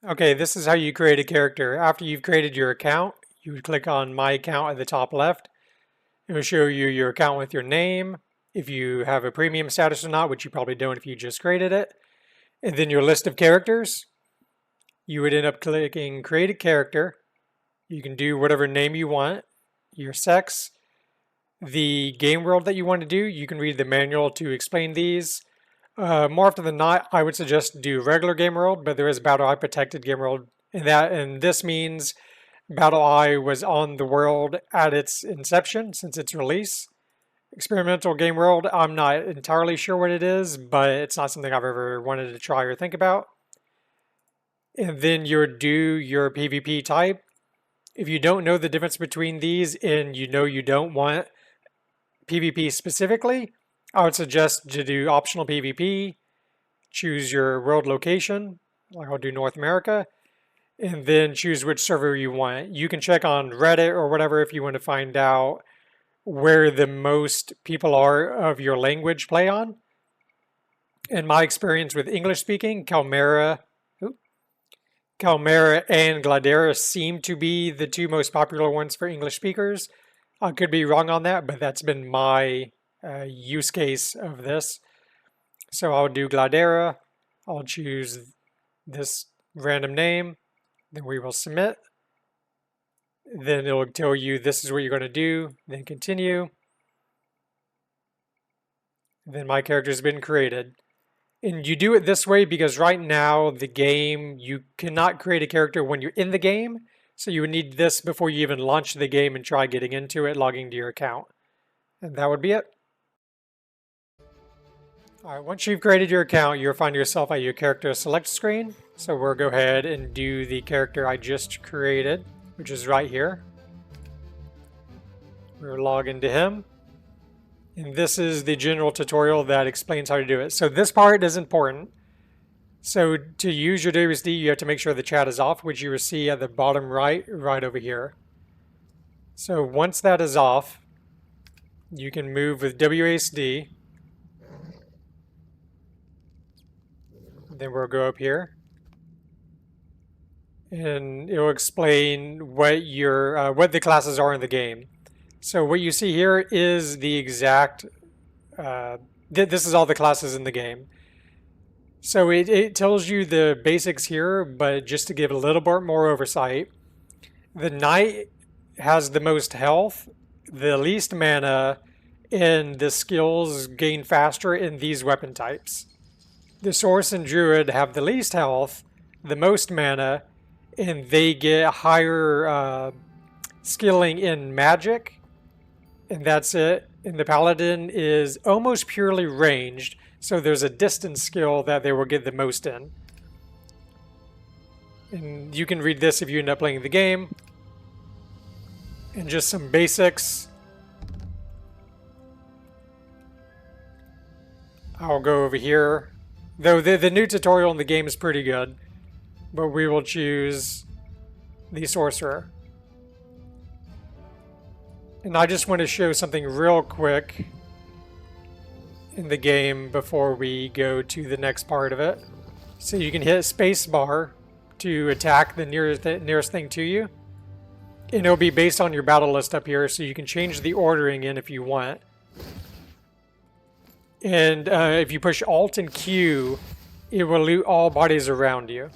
Okay, this is how you create a character. After you've created your account, you would click on My Account at the top left. It will show you your account with your name, if you have a premium status or not, which you probably don't if you just created it, and then your list of characters. You would end up clicking Create a Character. You can do whatever name you want, your sex, the game world that you want to do. You can read the manual to explain these. More often than not, I would suggest do regular game world, but there is Battle Eye protected game world, and this means Battle Eye was on the world at its inception since its release. Experimental game world, I'm not entirely sure what it is, but it's not something I've ever wanted to try or think about. And then you do your PvP type. If you don't know the difference between these and you know you don't want PvP specifically, I would suggest to do optional PvP, choose your world location, like I'll do North America, and then choose which server you want. You can check on Reddit or whatever if you want to find out where the most people are of your language play on. In my experience with English speaking, Calmera and Gladera seem to be the two most popular ones for English speakers. I could be wrong on that, but that's been my use case of this. So I'll do Gladera. I'll choose this random name. Then we will submit. Then it'll tell you this is what you're going to do. Then continue. Then my character has been created. And you do it this way because right now the game, you cannot create a character when you're in the game. So you would need this before you even launch the game and try getting into it, logging to your account. And that would be it. All right, once you've created your account, you'll find yourself at your character select screen. So we'll go ahead and do the character I just created, which is right here. We'll log into him. And this is the general tutorial that explains how to do it. So this part is important. So to use your WSD, you have to make sure the chat is off, which you will see at the bottom right over here. So once that is off, you can move with WASD. Then we'll go up here. And it will explain what the classes are in the game. So what you see here is the exact, this is all the classes in the game. So it tells you the basics here, but just to give a little bit more oversight, the Knight has the most health, the least mana, and the skills gain faster in these weapon types. The Source and Druid have the least health, the most mana, and they get higher skilling in magic, and that's it. And the Paladin is almost purely ranged, so there's a distance skill that they will get the most in. And you can read this if you end up playing the game. And just some basics. I'll go over here. Though the new tutorial in the game is pretty good. But we will choose the Sorcerer. And I just want to show something real quick in the game before we go to the next part of it. So you can hit spacebar to attack the nearest thing to you. And it'll be based on your battle list up here, so you can change the ordering in if you want. And if you push Alt and Q, it will loot all bodies around you.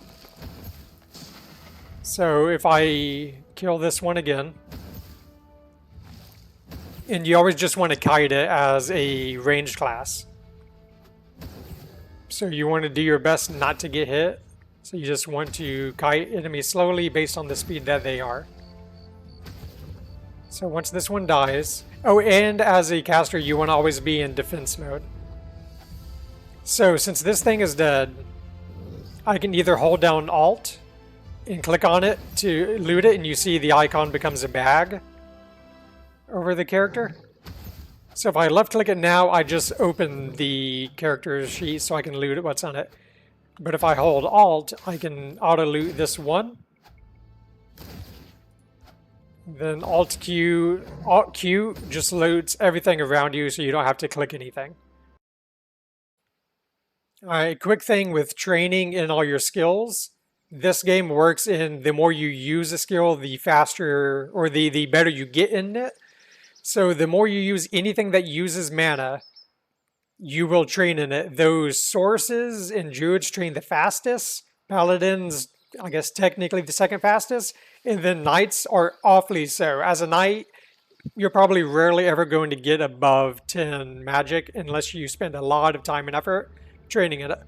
So if I kill this one again, and you always just want to kite it as a ranged class. So you want to do your best not to get hit. So you just want to kite enemies slowly based on the speed that they are. So once this one dies... Oh, and as a caster, you want to always be in defense mode. So since this thing is dead, I can either hold down Alt and click on it to loot it, and you see the icon becomes a bag over the character. So if I left click it now, I just open the character sheet so I can loot what's on it. But if I hold Alt, I can auto loot this one. Then Alt Q just loads everything around you so you don't have to click anything. Alright, quick thing with training in all your skills. this game works in the more you use a skill, the faster or the better you get in it. So the more you use anything that uses mana, you will train in it. Those sources and druids train the fastest. Paladins, I guess technically the second fastest. And then knights are awfully so. As a knight, you're probably rarely ever going to get above 10 magic unless you spend a lot of time and effort training in it.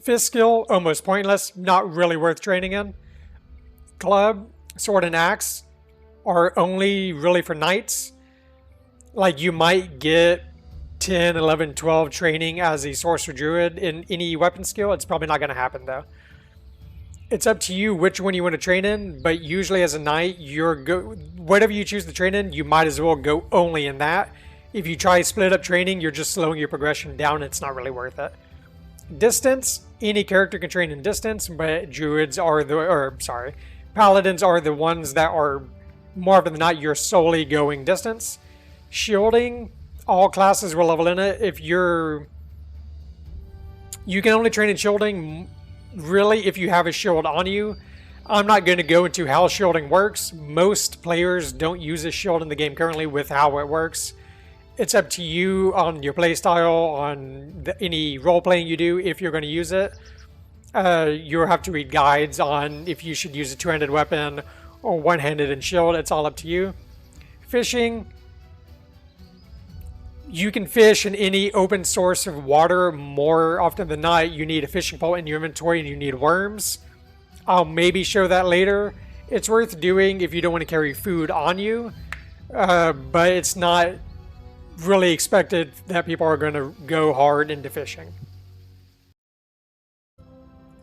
Fifth skill, almost pointless, not really worth training in. Club, sword, and axe are only really for knights. Like you might get 10, 11, 12 training as a sorcerer druid in any weapon skill. It's probably not going to happen though. It's up to you which one you want to train in, but usually as a knight, whatever you choose to train in, you might as well go only in that. If you try split up training, you're just slowing your progression down. It's not really worth it. Distance, any character can train in distance, but paladins are the ones that are more often than not, you're solely going distance. Shielding, all classes will level in it. You can only train in shielding really if you have a shield on you. I'm not going to go into how shielding works. Most players don't use a shield in the game currently with how it works. It's up to you on your playstyle, on any role-playing you do if you're going to use it. You'll have to read guides on if you should use a two-handed weapon or one-handed and shield. It's all up to you. Fishing. You can fish in any open source of water. More often than not, you need a fishing pole in your inventory and you need worms. I'll maybe show that later. It's worth doing if you don't want to carry food on you, but it's not really expected that people are going to go hard into fishing.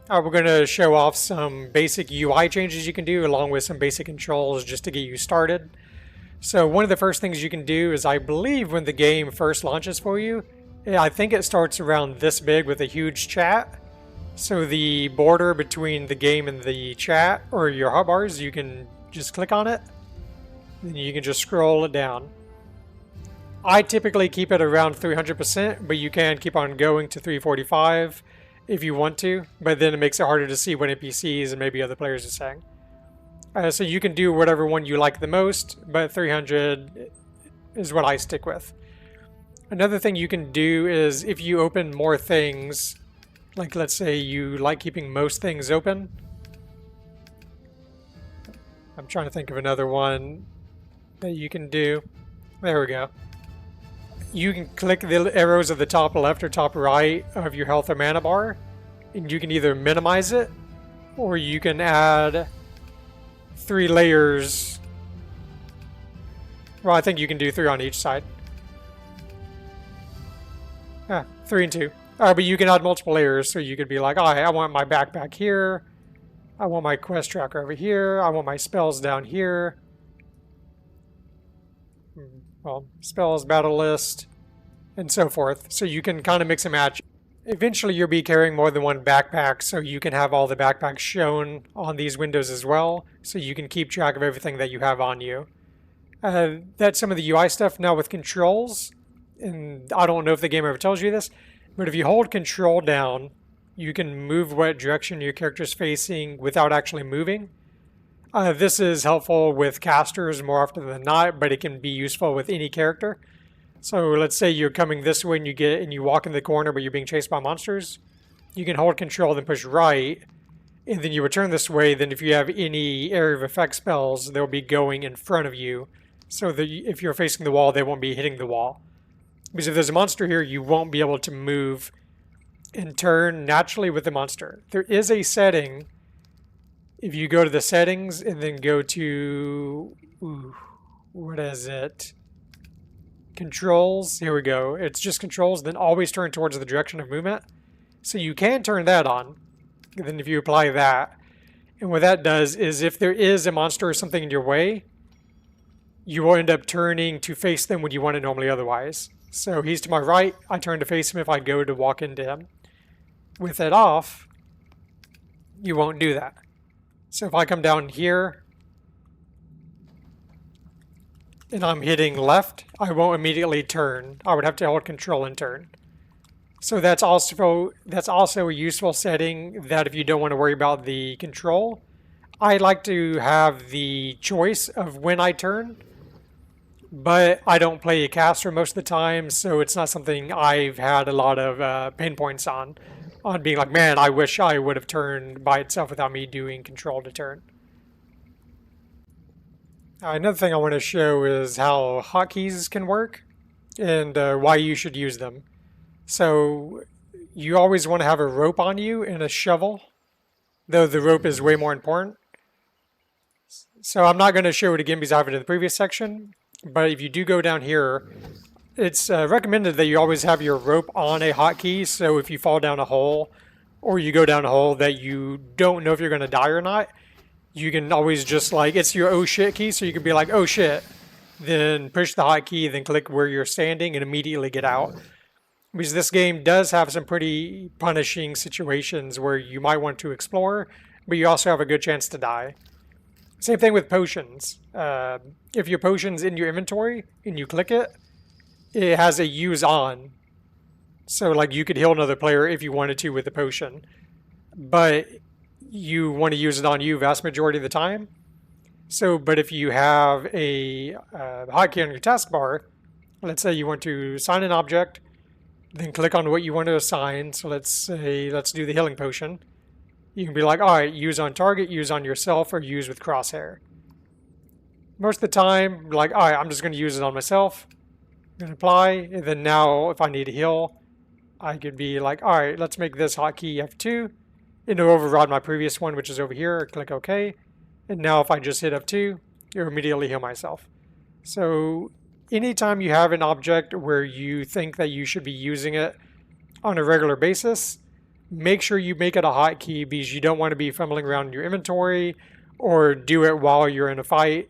We're going to show off some basic UI changes you can do along with some basic controls just to get you started. So one of the first things you can do is, I believe when the game first launches for you, I think it starts around this big with a huge chat. So the border between the game and the chat or your hotbars, you can just click on it. And you can just scroll it down. I typically keep it around 300%, but you can keep on going to 345 if you want to. But then it makes it harder to see what NPCs and maybe other players are saying. So you can do whatever one you like the most, but 300 is what I stick with. Another thing you can do is if you open more things, like let's say you like keeping most things open. I'm trying to think of another one that you can do. There we go. You can click the arrows at the top left or top right of your health or mana bar, and you can either minimize it, or you can add 3 layers. Well, I think you can do 3 on each side. 3 and 2. But you can add multiple layers, so you could be like, oh, I want my backpack here. I want my quest tracker over here. I want my spells down here. Well, spells, battle list, and so forth. So you can kind of mix and match. Eventually you'll be carrying more than one backpack, so you can have all the backpacks shown on these windows as well, so you can keep track of everything that you have on you. That's some of the UI stuff. Now with controls, and I don't know if the game ever tells you this, but if you hold control down, you can move what direction your character's facing without actually moving. This is helpful with casters more often than not, but it can be useful with any character. So let's say you're coming this way and you walk in the corner but you're being chased by monsters. You can hold control then push right, and then you return this way. Then if you have any area of effect spells, they'll be going in front of you. So that if you're facing the wall, they won't be hitting the wall. Because if there's a monster here, you won't be able to move and turn naturally with the monster. There is a setting. If you go to the settings and then go to, what is it? Controls. Here we go. It's just controls, then always turn towards the direction of movement. So you can turn that on. And then if you apply that, and what that does is if there is a monster or something in your way, you will end up turning to face them when you want it normally otherwise. So he's to my right, I turn to face him if I go to walk into him. With it off, you won't do that. So if I come down here and I'm hitting left, I won't immediately turn. I would have to hold control and turn. So that's also a useful setting that if you don't want to worry about the control. I like to have the choice of when I turn, but I don't play a caster most of the time, so it's not something I've had a lot of pain points on being like, man, I wish I would have turned by itself without me doing control to turn. Another thing I want to show is how hotkeys can work and why you should use them. So you always want to have a rope on you and a shovel, though the rope is way more important. So I'm not going to show it again because I have it in the previous section, but if you do go down here, it's recommended that you always have your rope on a hotkey, so if you fall down a hole or you go down a hole that you don't know if you're going to die or not, you can always just like, it's your oh shit key, so you can be like, oh shit, then push the hotkey, then click where you're standing and immediately get out. Because this game does have some pretty punishing situations where you might want to explore, but you also have a good chance to die. Same thing with potions. If your potion's in your inventory and you click it, it has a use on. So like you could heal another player if you wanted to with the potion. But you want to use it on you vast majority of the time. So, but if you have a hotkey on your taskbar, let's say you want to assign an object, then click on what you want to assign. So let's say, let's do the healing potion. You can be like, all right, use on target, use on yourself, or use with crosshair. Most of the time, like, all right, I'm just going to use it on myself. I'm going to apply, and then now if I need to heal, I could be like, all right, let's make this hotkey F2, and it'll override my previous one, which is over here. Click OK, and now if I just hit F2, it'll immediately heal myself. So anytime you have an object where you think that you should be using it on a regular basis, make sure you make it a hotkey because you don't want to be fumbling around in your inventory or do it while you're in a fight.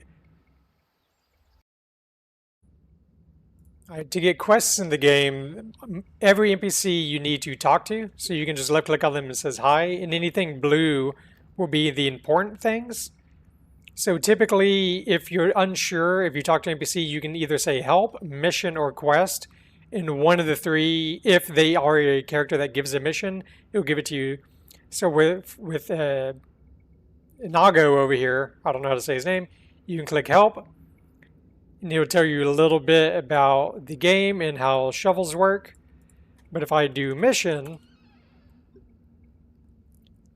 To get quests in the game, every NPC you need to talk to, so you can just left click on them and it says hi, and anything blue will be the important things. So typically, if you're unsure, if you talk to an NPC, you can either say help, mission, or quest. And one of the three, if they are a character that gives a mission, it'll give it to you. So with Nago over here, I don't know how to say his name, you can click help, and it'll tell you a little bit about the game and how shovels work. But if I do mission,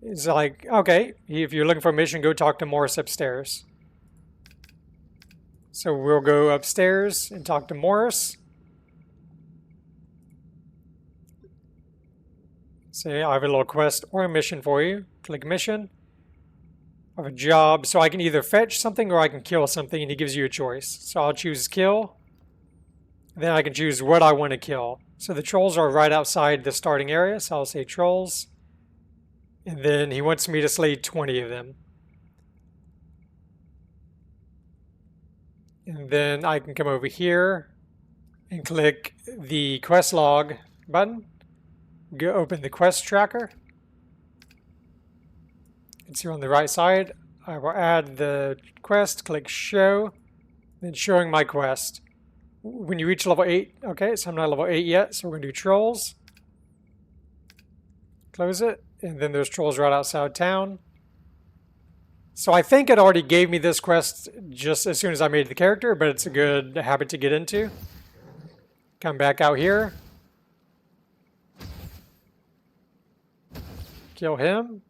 it's like, okay, if you're looking for a mission, go talk to Morris upstairs. So we'll go upstairs and talk to Morris. Say, I have a little quest or a mission for you. Click mission. I have a job, so I can either fetch something or I can kill something, and he gives you a choice. So I'll choose kill. Then I can choose what I want to kill. So the trolls are right outside the starting area, so I'll say trolls. And then he wants me to slay 20 of them. And then I can come over here and click the quest log button. Go open the quest tracker. It's here on the right side. I will add the quest, click show, then showing my quest. When you reach level 8, okay, so I'm not level 8 yet, so we're going to do trolls. Close it, and then there's trolls right outside town. So I think it already gave me this quest just as soon as I made the character, but it's a good habit to get into. Come back out here. Kill him.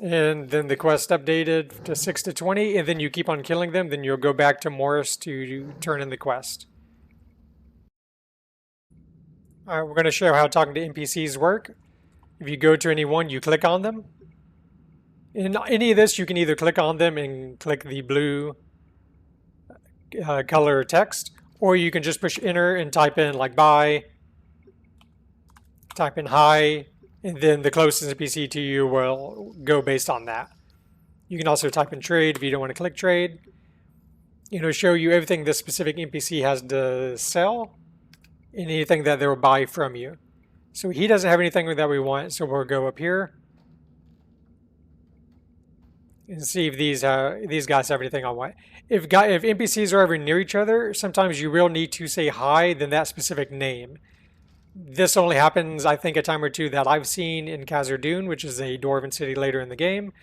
And then the quest updated to 6 to 20, and then you keep on killing them, then you'll go back to Morris to turn in the quest. Alright, we're going to show how talking to NPCs work. If you go to any one, you click on them. In any of this, you can either click on them and click the blue color text, or you can just push enter and type in like bye, type in hi, and then the closest NPC to you will go based on that. You can also type in trade if you don't want to click trade. It'll show you everything this specific NPC has to sell and anything that they'll buy from you. So he doesn't have anything that we want, so we'll go up here. and see if these guys have anything on white. If NPCs are ever near each other, sometimes you will need to say hi, then that specific name. This only happens, I think, a time or two that I've seen in Khazad-dûm, which is a dwarven city later in the game,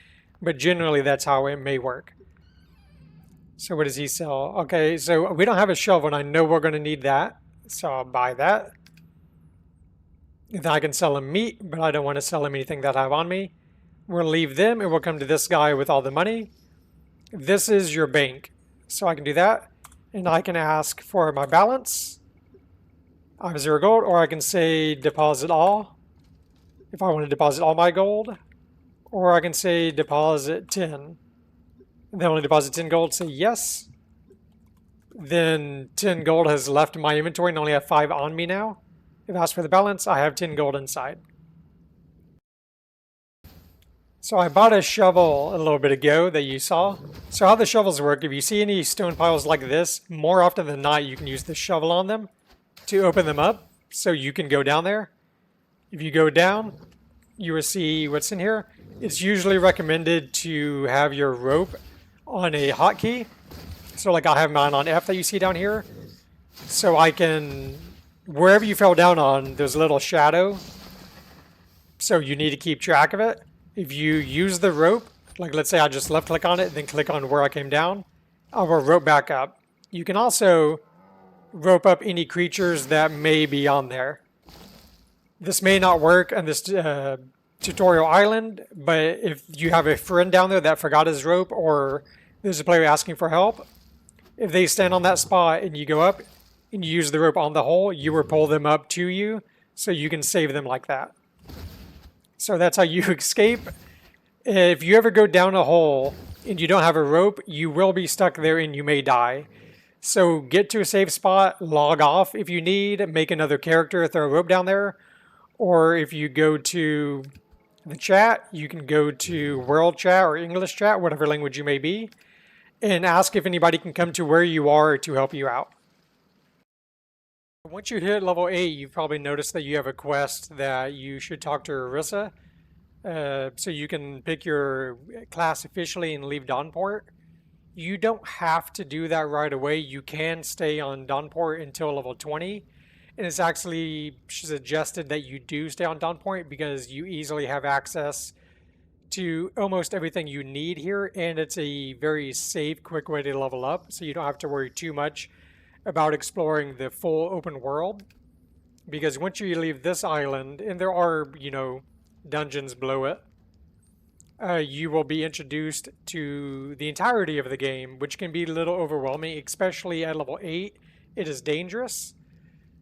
but generally that's how it may work. So what does he sell? Okay, so we don't have a shovel, and I know we're going to need that, so I'll buy that. Then I can sell him meat, but I don't want to sell him anything that I have on me. We'll leave them, and we'll come to this guy with all the money. This is your bank, so I can do that, and I can ask for my balance. I have 0 gold, or I can say deposit all, if I want to deposit all my gold, or I can say deposit 10. Then only deposit 10 gold, say yes. Then 10 gold has left my inventory and only have 5 on me now. If I ask for the balance, I have 10 gold inside. So I bought a shovel a little bit ago that you saw. So how the shovels work, if you see any stone piles like this, more often than not you can use the shovel on them to open them up so you can go down there. If you go down, you will see what's in here. It's usually recommended to have your rope on a hotkey. So like I have mine on F that you see down here. So I can, wherever you fell down on, there's a little shadow. So you need to keep track of it. If you use the rope, like let's say I just left click on it, then click on where I came down, I will rope back up. You can also rope up any creatures that may be on there. This may not work on this tutorial island, but if you have a friend down there that forgot his rope, or there's a player asking for help, if they stand on that spot and you go up and you use the rope on the hole, you will pull them up to you so you can save them like that. So that's how you escape. If you ever go down a hole and you don't have a rope, you will be stuck there and you may die. So get to a safe spot, log off if you need, make another character, throw a rope down there. Or if you go to the chat, you can go to world chat or English chat, whatever language you may be, and ask if anybody can come to where you are to help you out. Once you hit level 8, you've probably noticed that you have a quest that you should talk to Orisa. So you can pick your class officially and leave Dawnport. You don't have to do that right away. You can stay on Dawnport until level 20. And it's actually suggested that you do stay on Dawnport because you easily have access to almost everything you need here. And it's a very safe, quick way to level up. So you don't have to worry too much about exploring the full open world. Because once you leave this island, and there are, you know, dungeons below it, you will be introduced to the entirety of the game, which can be a little overwhelming, especially at level 8. It is dangerous.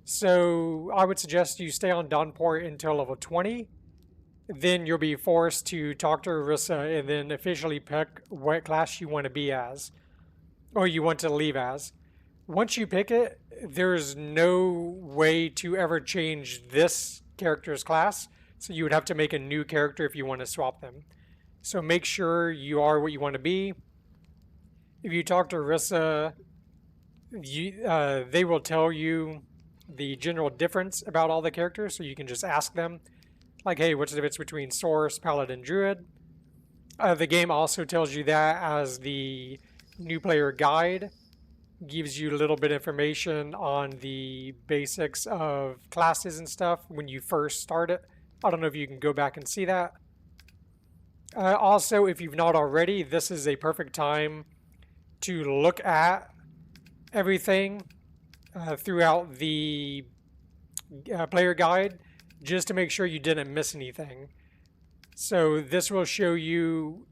So I would suggest you stay on Dawnport until level 20. Then you'll be forced to talk to Orisa and then officially pick what class you want to be as, or you want to leave as. Once you pick it, there's no way to ever change this character's class. So you would have to make a new character if you want to swap them. So make sure you are what you want to be. If you talk to Orisa, they will tell you the general difference about all the characters. So you can just ask them, like, hey, what's the difference between Source, Paladin, Druid? The game also tells you that as the new player guide. Gives you a little bit of information on the basics of classes and stuff when you first start it. I don't know if you can go back and see that. Also, if you've not already, this is a perfect time to look at everything throughout the player guide just to make sure you didn't miss anything. So this will show you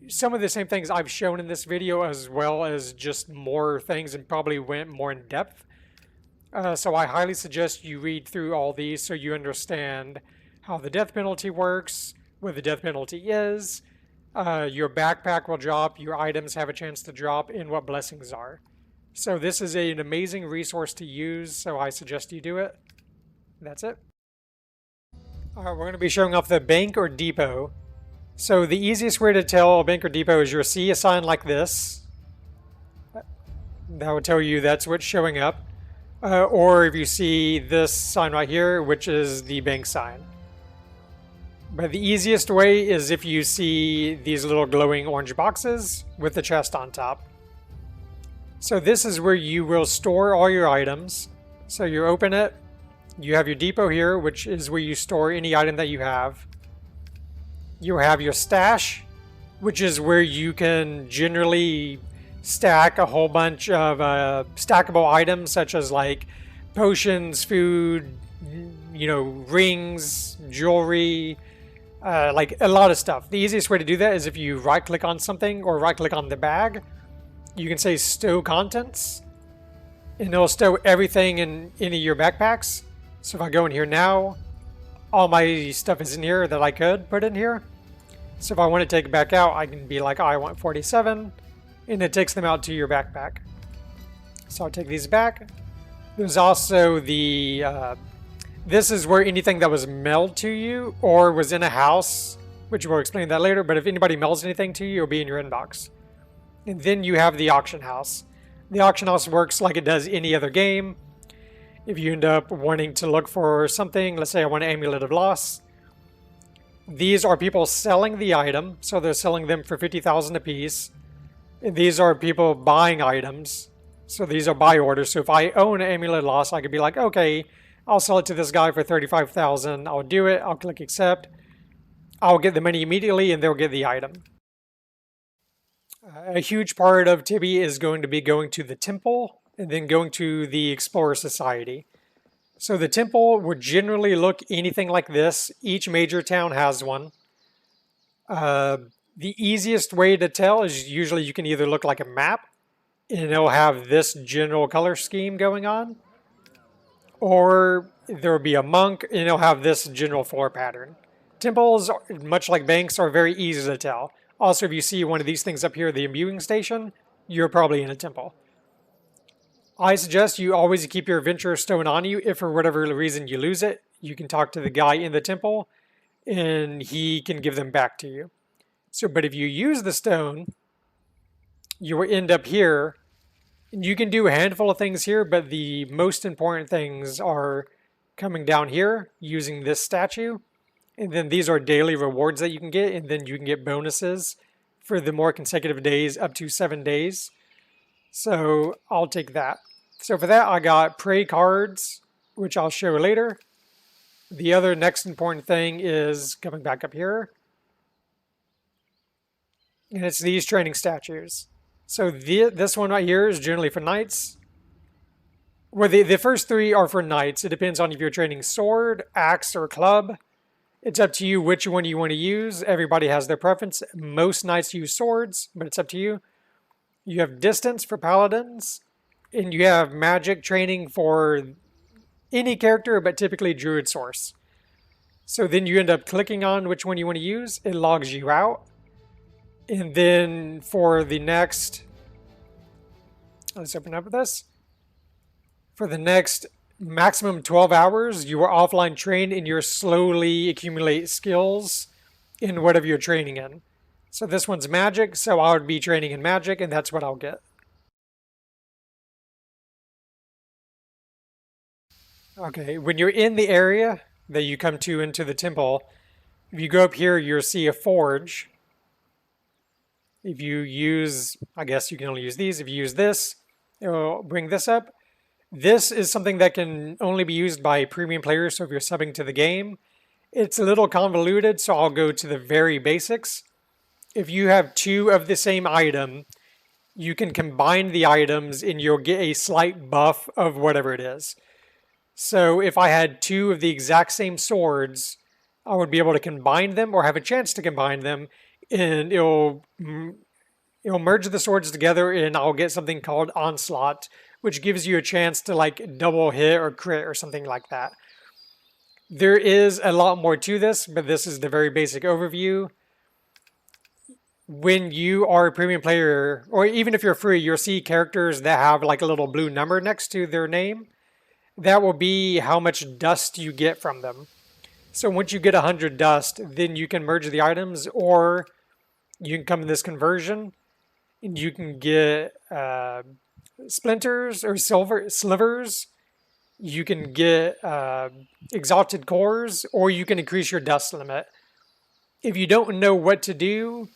some of the same things I've shown in this video, as well as just more things, and probably went more in depth. So I highly suggest you read through all these so you understand how the death penalty works, what the death penalty is, your backpack will drop, your items have a chance to drop, and what blessings are. So this is an amazing resource to use, so I suggest you do it. That's it. Alright, we're going to be showing off the bank or depot. So the easiest way to tell a bank or depot is you'll see a sign like this. That will tell you that's what's showing up. Or if you see this sign right here, which is the bank sign. But the easiest way is if you see these little glowing orange boxes with the chest on top. So this is where you will store all your items. So you open it, you have your depot here, which is where you store any item that you have. You have your stash, which is where you can generally stack a whole bunch of stackable items, such as like potions, food, you know, rings, jewelry, like a lot of stuff. The easiest way to do that is if you right click on something or right click on the bag, you can say stow contents and it'll stow everything in any of your backpacks. So if I go in here now, all my stuff is in here that I could put in here. So if I want to take it back out, I can be like, oh, I want 47, and it takes them out to your backpack. So I'll take these back. There's also the, this is where anything that was mailed to you or was in a house, which we'll explain that later, but if anybody mails anything to you, it'll be in your inbox. And then you have the auction house. The auction house works like it does any other game. If you end up wanting to look for something, let's say I want an Amulet of Loss. These are people selling the item, so they're selling them for 50,000 apiece. And these are people buying items, so these are buy orders. So if I own an Amulet of Loss, I could be like, okay, I'll sell it to this guy for 35,000. I'll do it. I'll click accept. I'll get the money immediately, and they'll get the item. A huge part of Tibia is going to be going to the temple and then going to the Explorer Society. So the temple would generally look anything like this. Each major town has one. The easiest way to tell is usually you can either look like a map and it'll have this general color scheme going on, or there will be a monk and it'll have this general floor pattern. Temples, much like banks, are very easy to tell. Also, if you see one of these things up here, the imbuing station, you're probably in a temple. I suggest you always keep your adventure stone on you. If for whatever reason you lose it, you can talk to the guy in the temple and he can give them back to you. So, but if you use the stone, you will end up here. And you can do a handful of things here, but the most important things are coming down here using this statue. And then these are daily rewards that you can get, and then you can get bonuses for the more consecutive days, up to 7 days. So I'll take that. So for that, I got prey cards, which I'll show later. The other next important thing is coming back up here. And it's these training statues. So this one right here is generally for knights. Well, the first three are for knights. It depends on if you're training sword, axe, or club. It's up to you which one you want to use. Everybody has their preference. Most knights use swords, but it's up to you. You have distance for paladins, and you have magic training for any character, but typically druid source. So then you end up clicking on which one you want to use. It logs you out. And then for the next, let's open up this. For the next maximum 12 hours, you are offline trained and you're slowly accumulate skills in whatever you're training in. So this one's magic, so I would be training in magic, and that's what I'll get. Okay, when you're in the area that you come to into the temple, if you go up here, you'll see a forge. If you use, I guess you can only use these. If you use this, it will bring this up. This is something that can only be used by premium players, so if you're subbing to the game. It's a little convoluted, so I'll go to the very basics. If you have two of the same item, you can combine the items and you'll get a slight buff of whatever it is. So if I had two of the exact same swords, I would be able to combine them or have a chance to combine them, and it'll merge the swords together and I'll get something called Onslaught, which gives you a chance to like double hit or crit or something like that. There is a lot more to this, but this is the very basic overview. When you are a premium player, or even if you're free, you'll see characters that have like a little blue number next to their name. That will be how much dust you get from them. So once you get 100 dust, then you can merge the items, or you can come in this conversion and you can get splinters or slivers. You can get exalted cores, or you can increase your dust limit. If you don't know what to do,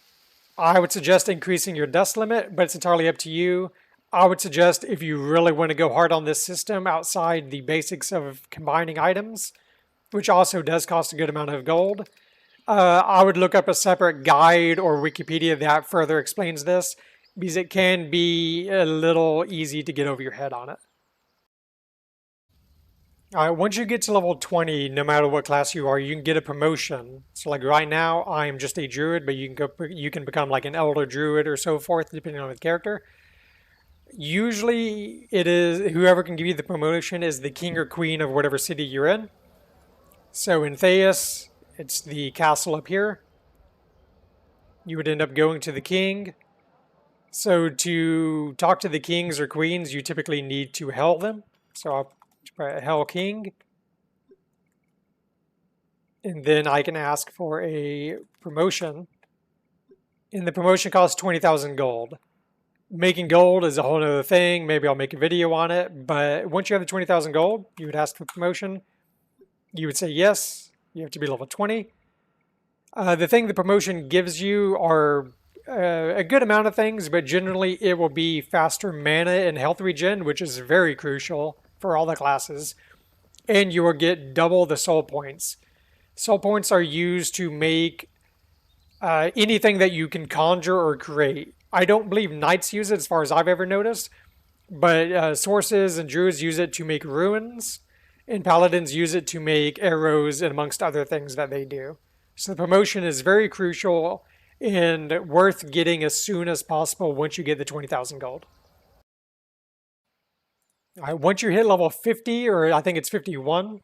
I would suggest increasing your dust limit, but it's entirely up to you. I would suggest if you really want to go hard on this system outside the basics of combining items, which also does cost a good amount of gold, I would look up a separate guide or Wikipedia that further explains this, because it can be a little easy to get over your head on it. All right, once you get to level 20, no matter what class you are, you can get a promotion. So like right now, I'm just a druid, but you can become like an elder druid or so forth, depending on the character. Usually it is whoever can give you the promotion is the king or queen of whatever city you're in. So in Theus, it's the castle up here. You would end up going to the king. So to talk to the kings or queens, you typically need to hail them. So I'll try hail king. And then I can ask for a promotion. And the promotion costs 20,000 gold. Making gold is a whole other thing. Maybe I'll make a video on it. But once you have the 20,000 gold, you would ask for promotion. You would say yes. You have to be level 20. The thing the promotion gives you are a good amount of things, but generally it will be faster mana and health regen, which is very crucial for all the classes. And you will get double the soul points. Soul points are used to make anything that you can conjure or create. I don't believe knights use it as far as I've ever noticed, but sources and druids use it to make runes, and paladins use it to make arrows and amongst other things that they do. So the promotion is very crucial and worth getting as soon as possible once you get the 20,000 gold. All right, once you hit level 50, or I think it's 51,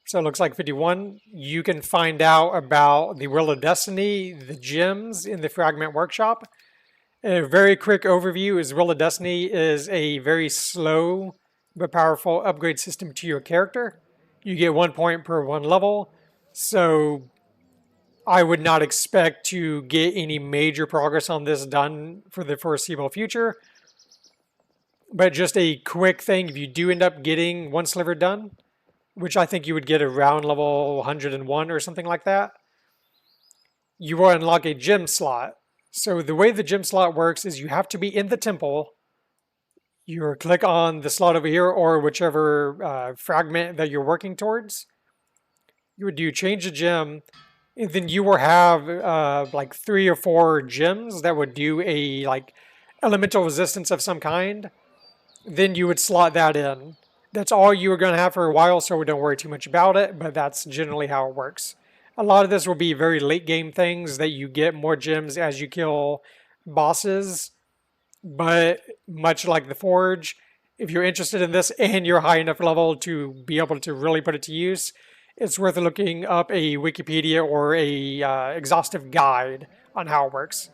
so it looks like 51, you can find out about the Wheel of Destiny, the gems in the Fragment Workshop. A very quick overview is Wheel of Destiny is a very slow but powerful upgrade system to your character. You get 1 point per 1 level, so I would not expect to get any major progress on this done for the foreseeable future. But just a quick thing, if you do end up getting 1 sliver done, which I think you would get around level 101 or something like that, you will unlock a gem slot. So the way the gem slot works is you have to be in the temple. You click on the slot over here or whichever fragment that you're working towards. You would do change the gem, and then you will have like 3 or 4 gems that would do a like elemental resistance of some kind. Then you would slot that in. That's all you are going to have for a while, so don't worry too much about it, but that's generally how it works. A lot of this will be very late game things that you get more gems as you kill bosses, but much like the Forge, if you're interested in this and you're high enough level to be able to really put it to use, it's worth looking up a Wikipedia or a exhaustive guide on how it works.